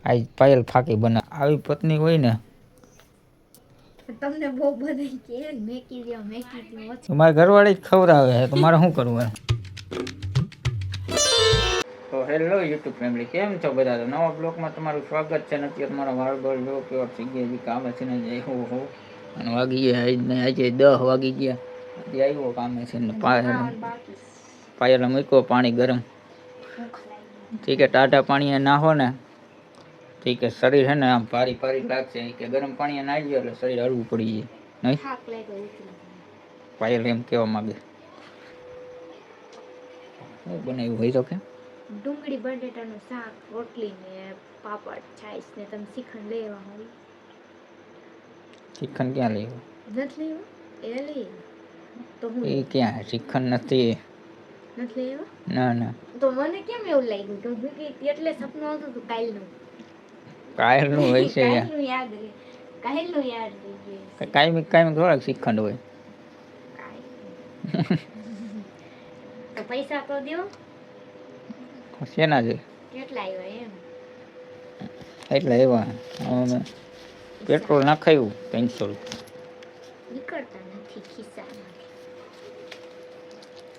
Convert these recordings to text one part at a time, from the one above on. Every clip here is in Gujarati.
આ પાયલ ફાકી બના આવી પત્ની હોય ને તમને બહુ બધી કે મેકી દો તમારા ઘરવાળી જ ખવડાવે છે તો મારે શું કરવું એમ. તો હેલો યુટ્યુબ ફેમિલી, કેમ છો બધા? તો નવા બ્લોગમાં તમારું સ્વાગત છે. ને અત્યારે તમારા વાળગોળ જો કેવો જગ્યાએ કામે છે ને હું અને વાગી ગયા આજે 10 વાગી ગયા. હજી આવ્યો કામે છે ને પાયલ મૂક્યો પાણી ગરમ. ઠીક है टाटा पानी नाहो ने ठीक है शरीर है ने आम भारी भारी लागશે કે ગરમ પાણી નાહી એટલે શરીર હળવું પડી જાય નહીં થાક લાગે પાયલ એમ કેવા માંગે. હું બનાવ્યું હોય તો કે ડુંગળી બટેટાનું શાક, રોટલી ને પાપડ, છાશ ને તમે શ્રીખંડ લેવા હોય. શ્રીખંડ ક્યાં લેવું? નથી લેવું એ લઈ તો હું એ ક્યાં શ્રીખંડ નથી લેવા. ના ના તો મને કેમ એવું લાગ્યું કે હું કે એટલે સપનું આવતું હતું કાલનું હોય છે કાલનું યાદ કાયમી થોડાક શ્રીખંડ હોય. તો પૈસા તો દો. શેના છે? કેટલા આવ્યા એમ? એટલે એવા પેટ્રોલ નાખાયું 300 રૂપિયા નીકળતા નથી ખિસ્સામાં.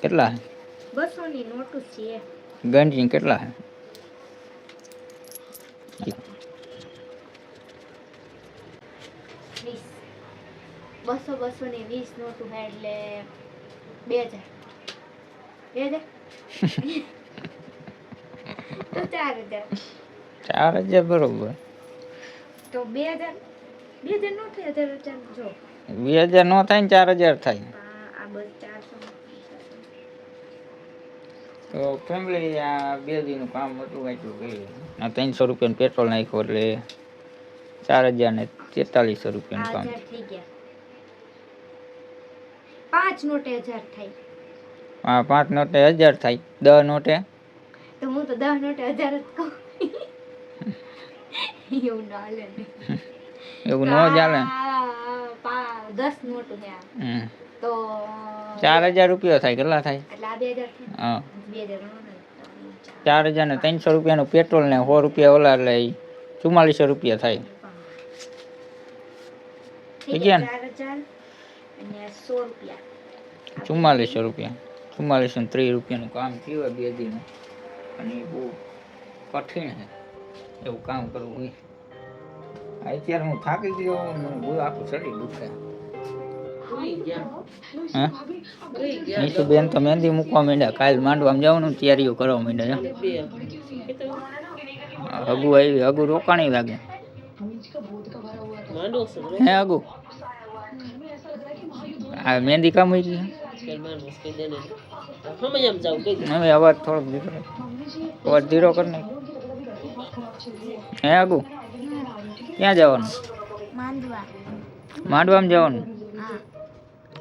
કેટલા? 200 ની નોટ છે. ગંજી કેટલા? 200 ની 20 નોટ હે એટલે 2000 તો 4000 બરોબર. તો 2000 નો થાય 1000 જો 2000 નો થાય ને 4000 થાય. આ બસ 400. તો ફેમિલી આ 2 દીનું કામ હતું એટલું કર્યું. આ 300 રૂપિયાનું પેટ્રોલ નાખ્યું એટલે 4000 ને 4300 રૂપિયાનું કામ થઈ ગયા. 5 નોટે 1000 થાય. હા 5 નોટે 1000 થાય. 10 નોટે તો હું તો 10 નોટે 1000 જ કહું. એવું ના હાલે ને. એવું ન ચાલે. 10 નોટ હે તો 4000 રૂપિયા થાય. કેટલા થાય? એટલે આ 2000 થાય. હા 2000 4000 ને 300 રૂપિયાનું પેટ્રોલ ને 100 રૂપિયા ઓલા એટલે 4400 રૂપિયા થાય. થઈ ગયા 4000 અને 100 રૂપિયા 4400 રૂપિયા 4430 રૂપિયાનું કામ થયું 2 દીનું. અને એ બહુ કઠિન છે એવું કામ કરવું હોય. અત્યારે હું થાકી ગયો બહુ આખું શરીર દુખે. નીશુબેન તો મહેંદી મૂકવા માંડ્યા. કાલ માંડવામાં જવાનું તૈયારીઓ કરવા માંડ્યા. હગુ આવી હગુ રોકાણી લાગે હે હગુ આ મહેંદી કામ હોય ગઈ. હવે અવાજ થોડોક ધીરો અવાજ ધીરો કરી નાખ. હે હગુ ક્યાં જવાનું? માંડવામાં જવાનું.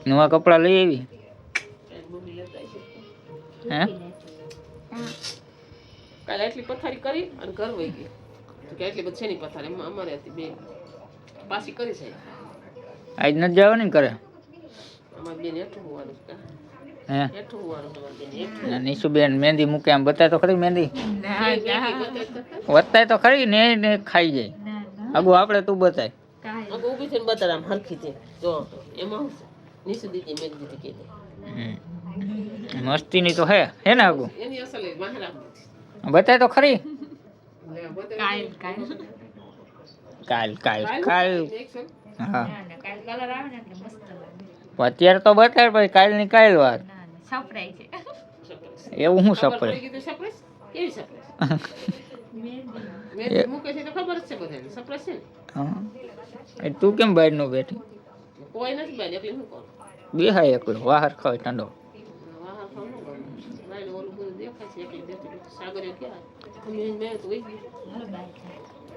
નવા કપડા લઈ આવી હે? કાલે એટલી પથારી કરી અને ઘર વહી ગઈ કે એટલી બધી છેની પથારી અમારે હતી બે પાછી કરી છે. આજ નથી જવાની ને કરે અમારી બેન હેઠું હોવાનું છે. હે હેઠું હોવાનું તમારી બેન. નીશુબેન મહેંદી મૂકે આમ બતાય તો ખરી મહેંદી બતાય તો ખરી ને ખાઈ જાય. આગુ આપણે તું બતાય ઊભી થઈને બતાડ આમ હરખી છે જો એમાં નીસુ દીદી મેં દીધી કીધી મસ્તી ની તો હે ને આગુ એની અસલ મહારાજ બતાય તો ખરી. કાલ હા અત્યારે તો બતાય પછી કાલ ની કાલ વાત. એવું શું સપરે કેવી સરપ્રાઈઝ મૂકે છે તો ખબર જ છે બધાને સરપ્રાઈઝ છે ને. તું કેમ બહાર નો બેઠી? કોઈ નથી બેન એટલે શું કરું બેહાય એકલો બહાર ખાવ ઠંડો.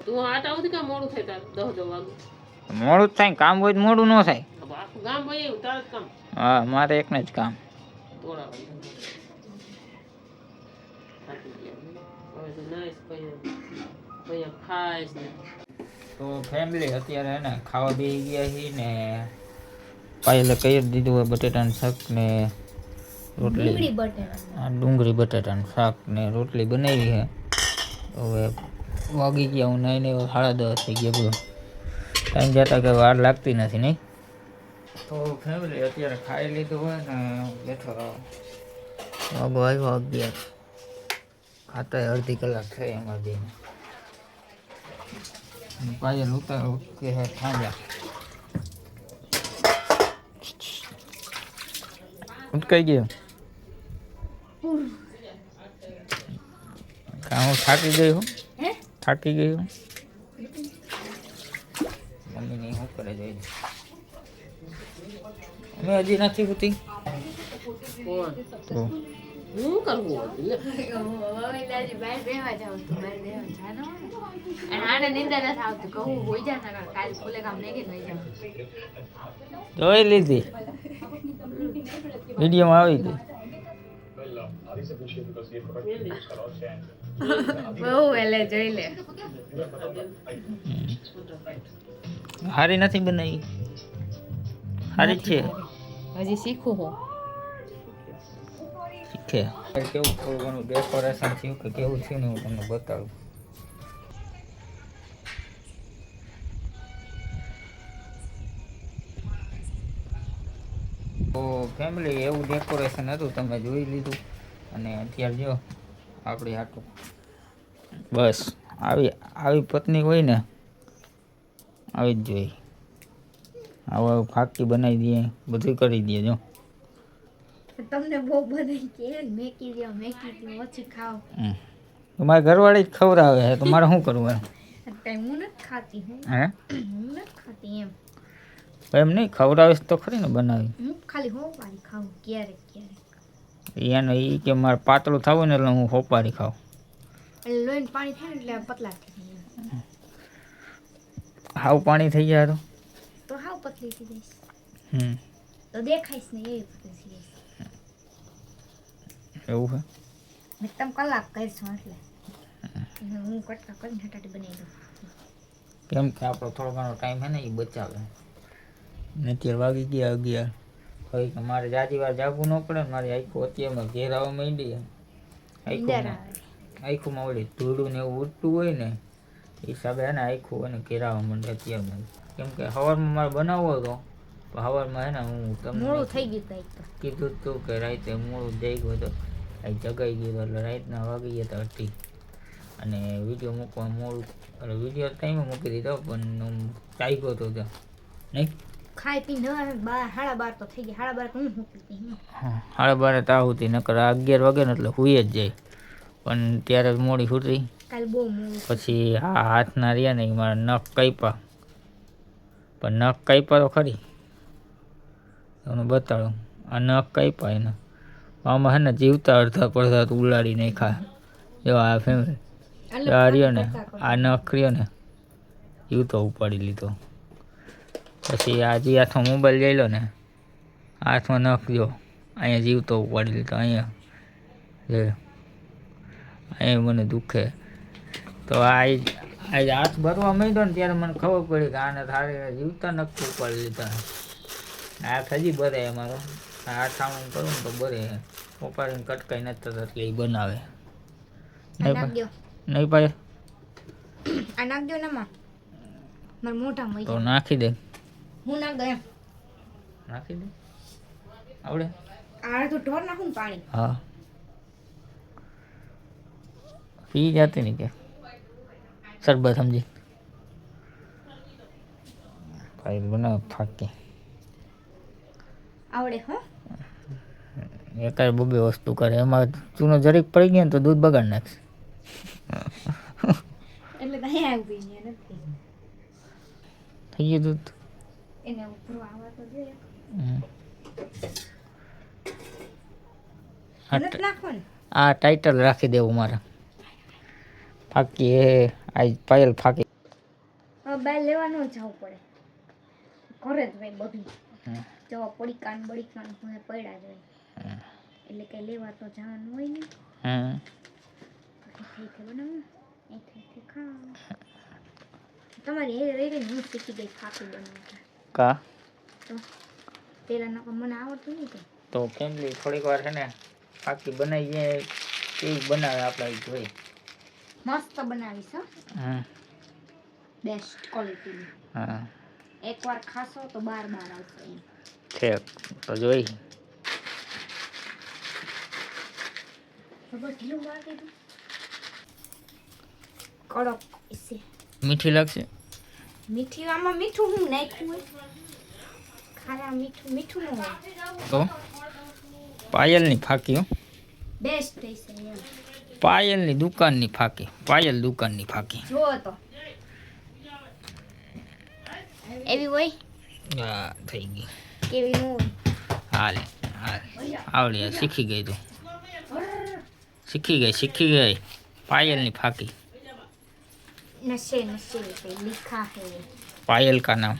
તું આટા ઉધી કા મોડું થાય તાર 10 વાગે મોડું થાય કામ હોય મોડું ન થાય. આખું ગામ ભાઈ એવું તાર જ કામ. હા મારે એકને જ કામ. તો ફેમિલી અત્યારે હે ને ખાવા બેસી ગયા છીએ ને પાયલે કહી દીધું હોય બટેટાનું શાક ને રોટલી. ડુંગળી બટેટાનું શાક ને રોટલી બનાવી છે. હવે વાગી ગયા હું નહીં નહીં 10:30 થઈ ગયા બોલો ટાઈમ જતા કે વાર લાગતી નથી નહીં તો ફેમિલી અત્યારે ખાઈ લીધું હોય ને બેઠો રહો વાગો આવ્યો 11 ખાતા અડધી કલાક થઈ એમાં બેન પાયલ ઉતાર કે હે થાંજા ઉટકાઈ ગયો હું થાકી ગઈ હું થાકી ગઈ હું મમ્મીને શું કરે જોઈ અમે હજી નથી ઉઠી તો હું કરવું હતું લે. જોઈ લીધી વિડીયોમાં આવી ગઈ હારી નથી બનાવી હારી જ છે હજી શીખું હું શીખે કેવું થોડું ઘણું ડેકોરેશન થયું કે કેવું થયું ને હું તમને બતાવું તો ફેમિલી એવું ડેકોરેશન હતું તમે જોઈ લીધું અને અત્યારે જો આપણી હાટું બસ આવી પત્ની હોય ને આવી જ જોઈએ આવું ફાકી બનાવી દઈએ બધું કરી દઈએ જો તમને બહુ બનાવી કે મેકી દો ઓછી ખાઓ તમારી ઘરવાળી જ ખવડાવે છે તો મારે શું કરવું એમ કઈ હું નથી ખાતી હું હે હું નથી ખાતી એમ નહીં ખવડાવીશ તો ખરી ને બનાવી હું ખાલી હોપારી ખાઉં ક્યારેક ક્યારેક એને એ કે મારે પાતળું થવું ને એટલે હું હોપારી ખાઉં એટલે લોહીને પાણી થાય ને એટલે પતલા થઈ જાય હાવ પાણી થઈ જાય તો હાવ પતલી થઈ જઈશ હમ તો દેખાઈશ ને એવી પતલી થઈ જઈશ એવું છે મેં તમે કલાક કરશો એટલે હું કટકા કરીને હટાટી બનાવી દઉં કેમ કે આપણો થોડો ઘણો ટાઈમ છે ને એ બચાવે ને અત્યારે વાગી ગયા 11 હવે કે મારે જાજી વાર જાગવું ન પડે ને મારી આખું અત્યારમાં ઘેર આવવા માંડી આખુંમાં ઓલી ધૂળું ને એવું ઉડતું હોય ને એ હિસાબે હે ને આખું હોય ને ઘેર આવવા માંડે અત્યારમાં કેમ કે સવારમાં મારે બનાવવો હતો તો સવારમાં હે ને હું મોડું તમને થઈ ગયું તો કીધું જ તું કે રાતે મોડું જઈ ગયું તો અહીં જગાઈ ગયું એટલે રાતના વાગી ગયા હતા 8 અને વિડીયો મૂકવા મોડું એટલે વિડીયો ટાઈમે મૂકી દીધો પણ હું ચાગ્યો હતો ત્યાં નહીં ખાઈ પીને 12:30 તો થઈ ગયા 12:30 હું મૂકી હતી હા 12:30 તા સુધી નકર 11 વાગે ને એટલે હુઈ જ જાય પણ ત્યારે મોડી છૂટી કાલ બહુ મોડું પછી આ હાથના રહ્યા ને એ મારા નખ કાપ્યા પણ નખ કાપ્યા તો ખરી તમને બતાડું આ નખ કાપ્યા એને આમાં હે ને જીવતા અડધા પડધા તો ઉલાડી નાખ્યા જો આ ફેમિલી આ રહ્યો ને આ નખ રહ્યો ને જીવતો ઉપાડી લીધો પછી આ જે હાથમાં મોબાઈલ લઈ લો ને હાથમાં નખ જો અહીંયા જીવતો ઉપાડી લીધો અહીંયા મને દુખે તો આ હાથ ભરવા માંડ્યો ને ત્યારે મને ખબર પડી કે આને થાળે જીવતા નખ ઉપાડી લીધા હાથ હજી ભરે અમારો હાથ આમ કરું ને તો ભરે ઉપાડીને કટકાઈ નથી થતા એટલે એ બનાવે નહીં ભાઈ આ નાખજો ને માં મારા મોઢામાં તો નાખી દે હું નાખ દઉં નાખી દે આવડે આ તો ઢોર નાખું ને પાણી હા પી જાતી નહીં કે શરબત સમજી ભાઈ બનાવ થાકી આવડે હો એકાદ બબે વસ્તુ કરે એમાં ચૂનો જરીક પડી ગયો ને તો દૂધ બગાડ નાખશે એટલે ત્યાં આવી ગઈ નથી થઈ ગયું દૂધ એને ઉપર આવવા તો જોઈએ નથી નાખો ને આ ટાઇટલ રાખી દેવું મારે ફાકી એ આજ પાયલ ફાકી હવે બાર લેવા ન જવું પડે ઘરે જ ભાઈ બધું જવા પડીકાન બડીકાન મને પડ્યા જ હોય એટલે કઈ લેવા તો જવાનું હોય ને બનાવું અહીંથી ખાવ તમારી એ રહી હું શીખી ગઈ ફાકી બનાવતા કા તો પેલા મને આવડતું નહીં તો ફેમિલી થોડીક વાર છે ને ફાકી બનાવીએ કેવી બનાવે આપણે જોઈ મસ્ત બનાવીશ હો, હમ બેસ્ટ ક્વોલિટીની. હા એકવાર ખાશો તો બાર બાર આવશે એમ. ઠેક તો જોઈ ખબર ઢીલું લાગે તો કડક છે. મીઠી લાગશે મીઠી આમાં મીઠું હું નાખ્યું હોય? ખારા મીઠું મીઠું ન હોય. તો પાયલની ફાકી હો, બેસ્ટ રહેશે એમ. પાયલની દુકાનની ફાકી, પાયલ દુકાનની ફાકી. જુઓ તો એવી હોય હા થઈ ગઈ. કેવી ન હોય. હાલે હાલ આવડી શીખી ગઈ તું, શીખી ગઈ પાયલની ફાકી. नशे नशे पे लिखा है पायल का नाम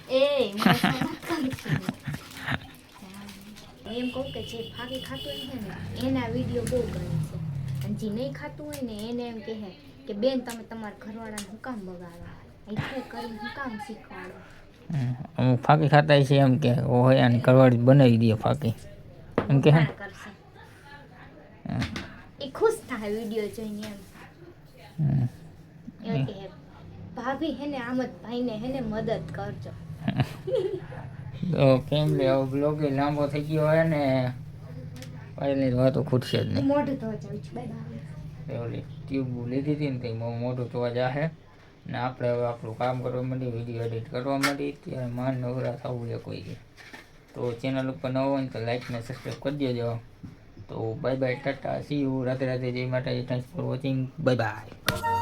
એમ કહું કે જે ફાકી ખાતું હોય ને એના વિડીયો બહુ ગમે છે, અને જે નહીં ખાતું હોય ને એને એમ કહે કે બેન તમે તમારા ઘરવાળાને હું કામ બગાડો, એટલે કરીને હું કામ શીખવાડો. અમુક ફાકી ખાતા છે એમ કે હોય અને ઘરવાળી બનાવી દે ફાકી એમ કે કોણ કરશે? એ ખુશ થાય વિડીયો જોઈને એમ. એવું કહે ભાભી હેને આમદ ભાઈને હેને મદદ કરજો. તો ફેમિલી આવો બ્લોગ લાંબો થઈ ગયો હોય ને પાયલની વાતો ખૂટશે જ નહીં. મોઢું ધોવા જાઉં છું. Bye bye. ઓલી ટ્યુબ લીધી હતી ને તે બહુ મોટું જોવા જાહે ને આપણે હવે આપણું કામ કરવા માંડી, વિડીયો એડિટ કરવા માંડી, ત્યારે માન નવરા થવું છે કોઈ. તો ચેનલ ઉપર ન હોય ને તો લાઈક ને સબસ્ક્રાઈબ કરી દેજો. તો bye bye Tata C you, રાતે જય માતાજી, thanks for watching, bye bye.